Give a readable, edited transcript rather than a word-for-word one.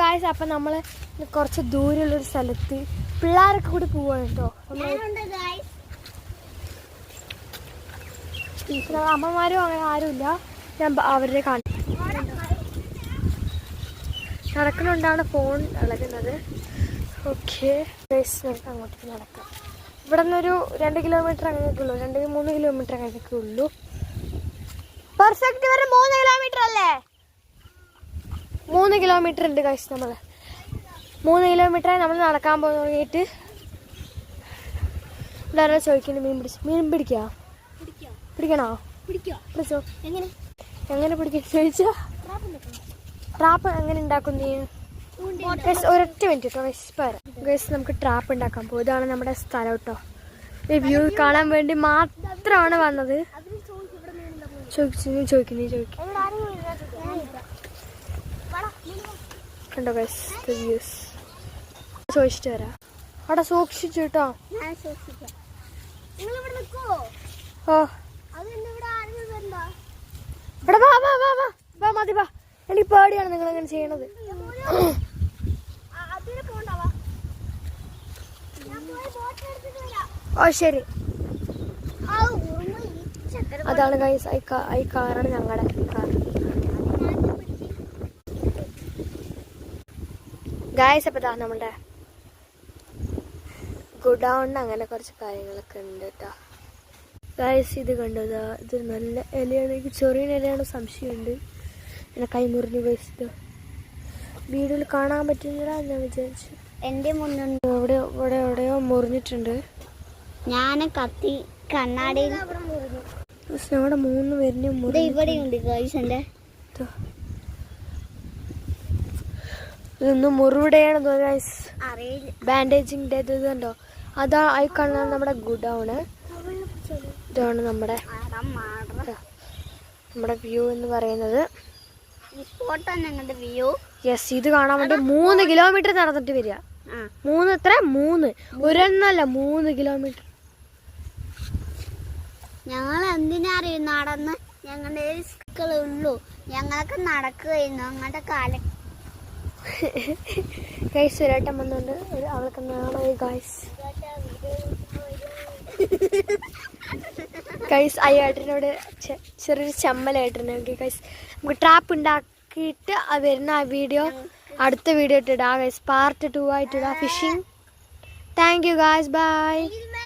Guys, അപ്പം നമ്മൾ കുറച്ച് ദൂരെയുള്ളൊരു സ്ഥലത്ത് പിള്ളേരൊക്കെ കൂടി പോവാണ് കേട്ടോ. അമ്മമാരും അങ്ങനെ ആരുമില്ല. ഞാൻ അവരുടെ നടക്കണുണ്ടാണ് ഫോൺ ഇളകുന്നത്. ഓക്കെ ഗൈസ്, നമുക്ക് അങ്ങോട്ടേക്ക് നടക്കാം. ഇവിടെ നിന്നൊരു 2 കിലോമീറ്റർ അങ്ങനെയൊക്കെ ഉള്ളൂ, 2-3 കിലോമീറ്റർ അങ്ങനെയൊക്കെ ഉള്ളൂ. പെർഫെക്റ്റ് വരെ 3 കിലോമീറ്റർ അല്ലേ? 3 കിലോമീറ്റർ ഉണ്ട് ഗൈസ്. നമ്മൾ 3 കിലോമീറ്ററായി നമ്മൾ നടക്കാൻ തുടങ്ങിയിട്ട്. ഇവിടെ ചോദിക്കുന്നു മീൻ പിടിക്കണോ? പിടിച്ചോ. എങ്ങനെ പിടിക്കാൻ ചോദിച്ചാ? ട്രാപ്പ് എങ്ങനെ ഉണ്ടാക്കും നീ? ഒരൊറ്റ മിനിറ്റ് കേട്ടോ ഗൈസ്, നമുക്ക് ട്രാപ്പ് ഉണ്ടാക്കാൻ പോകും. ഇതാണ് നമ്മുടെ സ്ഥലം കേട്ടോ. ഈ വ്യൂ കാണാൻ വേണ്ടി മാത്രമാണ് വന്നത്. ചോദിക്കുന്നു കണ്ടോ ഗൈസ്, വ്യൂസ് ചോദിച്ചിട്ട് വരാം. അവിടെ സൂക്ഷിച്ചു കേട്ടോ. ഓ ഇവിടെ വാ മതി വാ. എനിക്ക് പേടിയാണ് നിങ്ങൾ അങ്ങനെ ചെയ്യണത്. ഓ ശരി. അതാണ് ഗൈസ്, ഈ കാറാണ് ഞങ്ങളുടെ കാർ. ഗൈസ്, അപ്പോൾ ഇതാ നമ്മുടെ ഗുഡൗണിന് അങ്ങനെ കുറച്ച് കാര്യങ്ങളൊക്കെ ഉണ്ട് കേട്ടോ. ഗൈസ്, ഇത് കണ്ടതാ, ഇത് നല്ല ഇലയാണ്. എനിക്ക് ചെറിയ ഇലയാണ് സംശയമുണ്ട്. എന്നെ കൈ മുറിഞ്ഞു ഗൈസ്. ഇത് വീഡിയോയിൽ കാണാൻ പറ്റുന്നില്ല ഞാൻ വിചാരിച്ചു. എൻ്റെ മുന്നുണ്ട് എവിടെയോ മുറിഞ്ഞിട്ടുണ്ട്. ഞാൻ കത്തി കണ്ണാടിയിൽ ഞങ്ങളുടെ 3 പേരിനും ഇവിടെയുണ്ട് ഗൈസ്. എൻ്റെ ഇതൊന്നും മുറിവിടെയാണ് ഗൈസ്. അറിയില്ല. ബാൻഡേജിൻ്റെ ഇത് കണ്ടോ. അതാ ആയി കാണുന്ന നമ്മുടെ ഗുഡൗണ്. ഇതാണ് നമ്മുടെ വ്യൂ എന്ന് പറയുന്നത്. ഞങ്ങളുടെ വ്യൂ. യെസ്, ഇത് കാണാൻ വേണ്ടി 3 കിലോമീറ്റർ നടന്നിട്ട് വരിക. 3 ഒരെണ്ണല്ല 3 കിലോമീറ്റർ. ഞങ്ങൾ എന്തിനാ അറിയും നടന്ന്? ഞങ്ങളുടെ ഉള്ളൂ, ഞങ്ങളൊക്കെ നടക്കുകയായിരുന്നു അങ്ങോട്ട് കാലം. ഗൈസ്, ഒരേട്ടം വന്നുകൊണ്ട് അവൾക്ക് നാളെ ഗൈസ് ആ ഏട്ടനോട് ചെറിയൊരു ചമ്മലേട്ടന്. ഓക്കെ ഗൈസ്, നമുക്ക് ട്രാപ്പ് ഉണ്ടാക്കിയിട്ട് വരുന്ന ആ വീഡിയോ അടുത്ത വീഡിയോ ഇട്ടിടാം ഗൈസ്. പാർട്ട് 2 ആയിട്ടിടാം, fishing. Thank you guys, by.